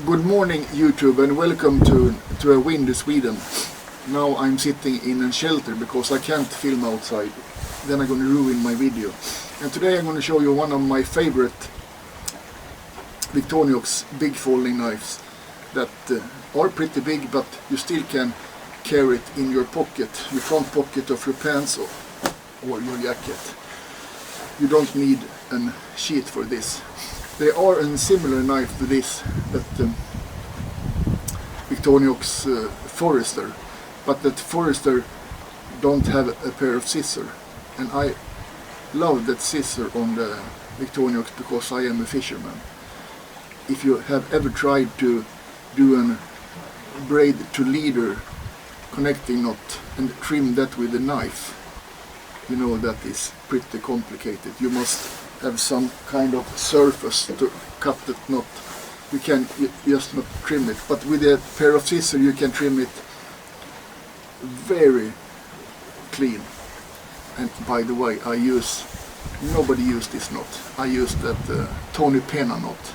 Good morning YouTube, and welcome to a windy Sweden. Now I'm sitting in a shelter because I can't film outside, then I'm going to ruin my video. And today I'm going to show you one of my favorite Victorinox big folding knives that are pretty big, but you still can carry it in your pocket, your front pocket of your pants or your jacket. You don't need a sheath for this. They are a similar knife to this, that Victorinox Forester, but that Forester don't have a pair of scissors, and I love that scissor on the Victorinox because I am a fisherman. If you have ever tried to do a braid to leader connecting knot and trim that with a knife, you know that is pretty complicated. You must have some kind of surface to cut that knot. You can just not trim it, but with a pair of scissors you can trim it very clean. And by the way, nobody used this knot. I use that Tony Pena knot,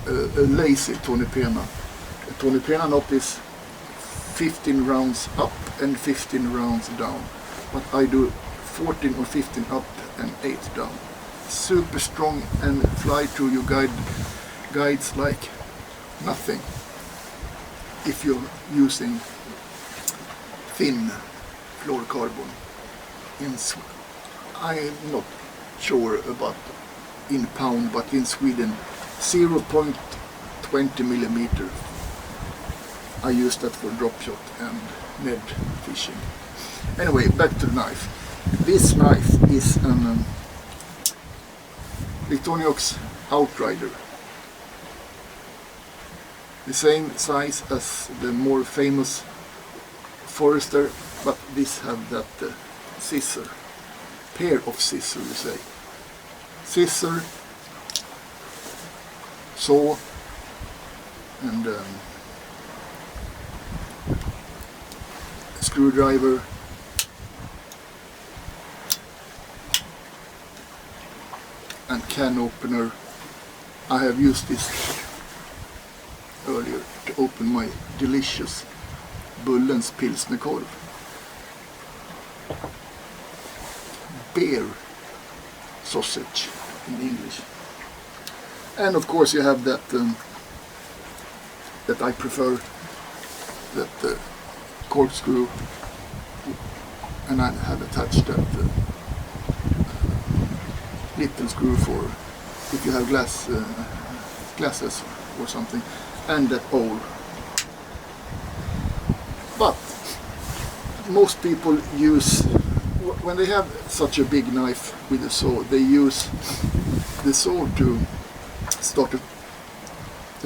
a lazy Tony Pena. A Tony Pena knot is 15 rounds up and 15 rounds down, but I do 14 or 15 up and 8 down. Super strong and fly through your guides like nothing if you're using thin fluorocarbon. I'm not sure about in pound, but in Sweden 0.20 millimeter. I use that for drop shot and Ned fishing. Anyway, back to the knife. This knife is an Victorinox Outrider. The same size as the more famous Forester, but this have that scissor. Pair of scissors, you say. Scissor, saw, and screwdriver, and can opener. I have used this earlier to open my delicious Bullens Pilsner Korv. Beer sausage in English. And of course you have that that I prefer, that corkscrew, and I have attached that little screw for if you have glasses or something, and that bowl. But most people use, when they have such a big knife with a saw, they use the saw to start the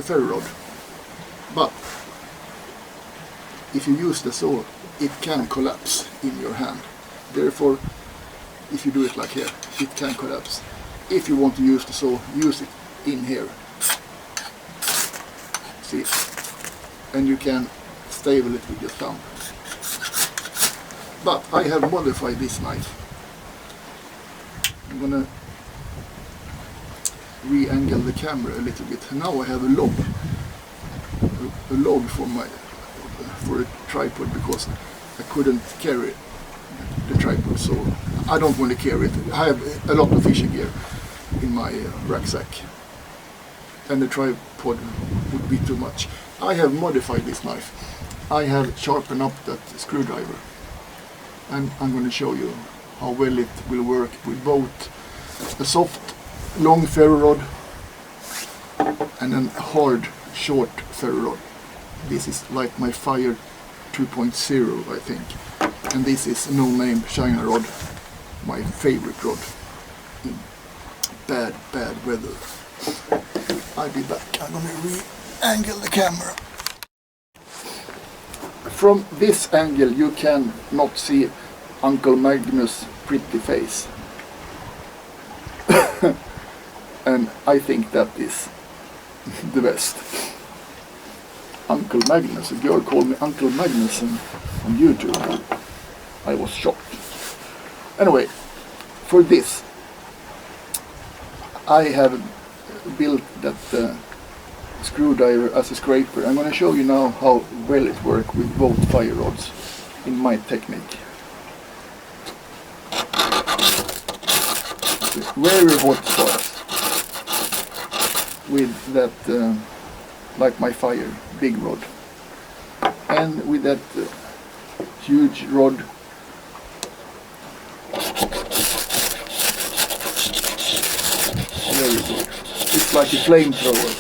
ferro rod. But if you use the saw, it can collapse in your hand. Therefore, if you do it like here, it can collapse. If you want to use the saw, use it in here. See? And you can stable it with your thumb. But I have modified this knife. I'm gonna re-angle the camera a little bit. Now I have a log for a tripod because I couldn't carry the tripod, so I don't want to carry it. I have a lot of fishing gear in my rucksack, and the tripod would be too much. I have modified this knife. I have sharpened up that screwdriver, and I'm going to show you how well it will work with both a soft long ferro rod and a hard short ferro rod. This is like my Fire 2.0, I think. And this is no name China rod, my favorite rod in bad weather. I'll be back. I'm gonna re-angle the camera. From this angle you can not see Uncle Magnus' pretty face. And I think that is the best. Uncle Magnus, a girl called me Uncle Magnus on YouTube. I was shocked. Anyway, for this I have built that screwdriver as a scraper. I'm going to show you now how well it works with both fire rods in my technique. Very hot start with that, like my fire big rod, and with that huge rod very good. It's like a flamethrower.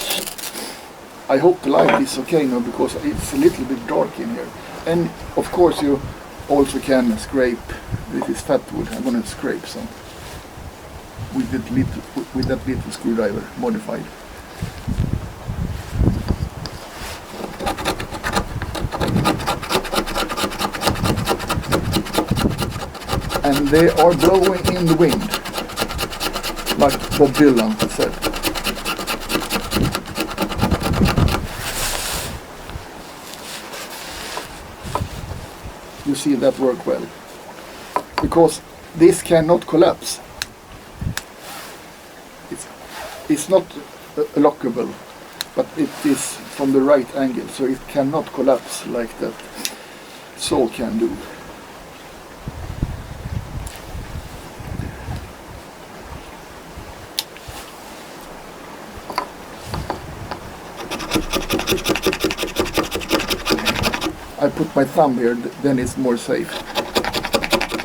I hope the light is okay now because it's a little bit dark in here. And of course you also can scrape. This is fat wood. I'm going to scrape some with that little screwdriver modified. And they are blowing in the wind, like Bob Dylan said. You see that work well, because this cannot collapse. It's not lockable, but it is from the right angle, so it cannot collapse like that saw can do. I put my thumb here, then it's more safe.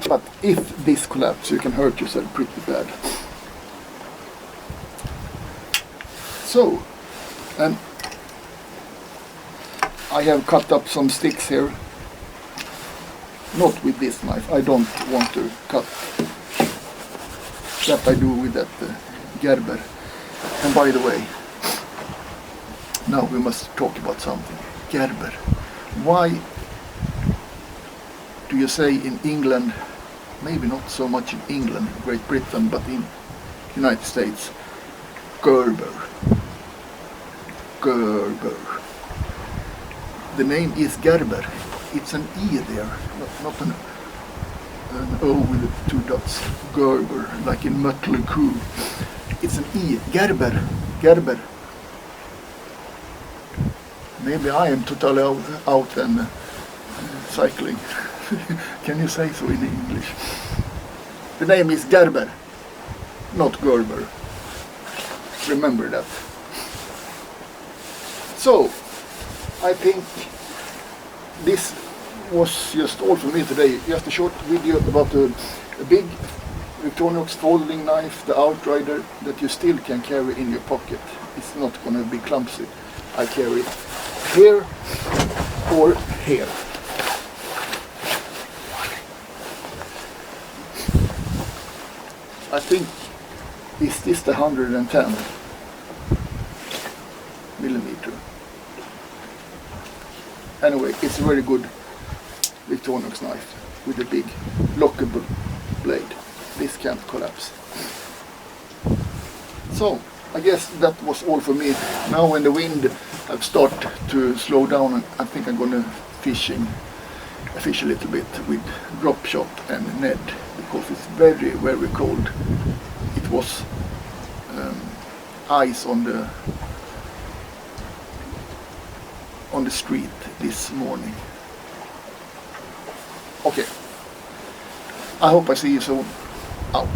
But if this collapses, you can hurt yourself pretty bad. So, I have cut up some sticks here. Not with this knife, I don't want to cut. That I do with that Gerber. And by the way, now we must talk about something. Gerber. Why do you say in England, maybe not so much in England, Great Britain, but in United States, Gerber? Gerber. The name is Gerber. It's an E there, not an O with 2 dots. Gerber, like in Mötley Crüe. It's an E. Gerber. Gerber. Maybe I am totally out and cycling. Can you say so in English? The name is Gerber, not Gerber. Remember that. So, I think this was just all for me today. Just a short video about a big Victorinox folding knife, the outrider, that you still can carry in your pocket. It's not going to be clumsy. I carry it here or here. I think, is this the 110 millimeter? Anyway, it's a very good Victorinox knife with a big lockable blade. This can't collapse. So, I guess that was all for me. Now when the wind have started to slow down, I think I'm gonna fish a little bit with drop shot and Ned, because it's very, very cold. It was ice on the street this morning. Okay, I hope I see you soon. Out.